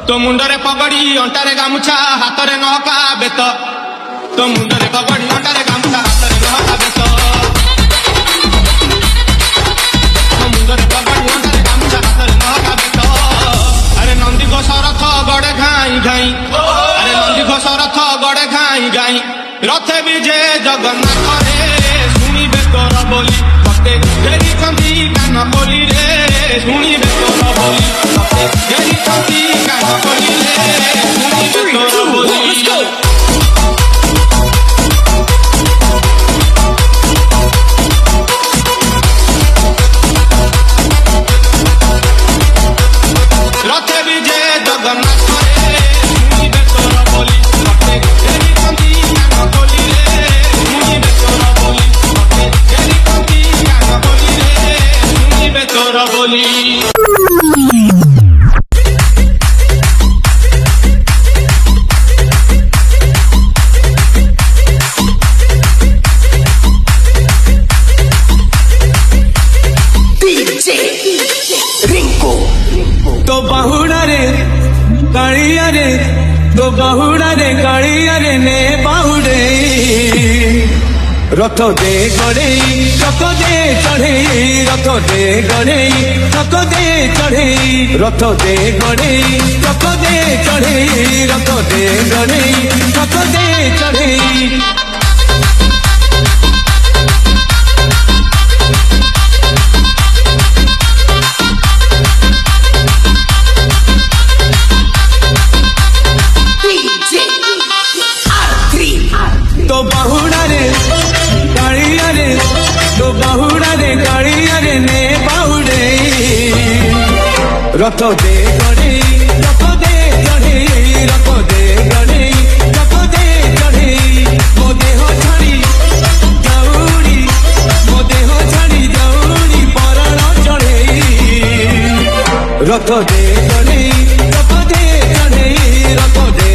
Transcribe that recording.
तो मुंडरे पगड़ी अंटारे गामुछा हातरे नहका बेत तो मुंडरे पगड़ी अंटारे गामुछा हातरे नहका बेत तो मुंडरे पगड़ी अंटारे गामुछा हातरे नहका बेत अरे नंदी घोष रथ गड़े घाई घाई अरे नंदी घोष रथ गड़े घाई घाई रथे विजे जगन्नाथ रे शुणिबे तोर बोली मते फेरी चंदी कान बोली रे शुणिबे तोर बोली मते फेरी चंदी कान बोली रे शुणिबे तोर बोली रथे विजे जगन्नाथ रे शुणिबे तोर बोली मते फेरी चंदी कान बोली रे शुणिबे तोर बोली मते फेरी चंदी कान बोली रे शुणिबे तोर बोली तो बाहुड़ा रे कालिया रे तो बाहुड़ा रे कालिया रे ने बाहुड़े रथ दे गड़े रथ दे चढ़े रथ दे गड़े रथ दे चढ़े रथ दे गड़े रथ दे चढ़े रथ दे गड़े रथ दे चढ़े तो बाहुड़ा रे कालिया रे तो बाहुड़ा रे कालिया रे ने बाहुड़े रथ दे गड़े रथ दे चढ़े रथ दे गड़े रथ दे चढ़े मो देह छाड़ी दौड़ी मो देह छाड़ी दौड़ी परण चढ़े रथ दे गड़े रथ दे चढ़े रथ दे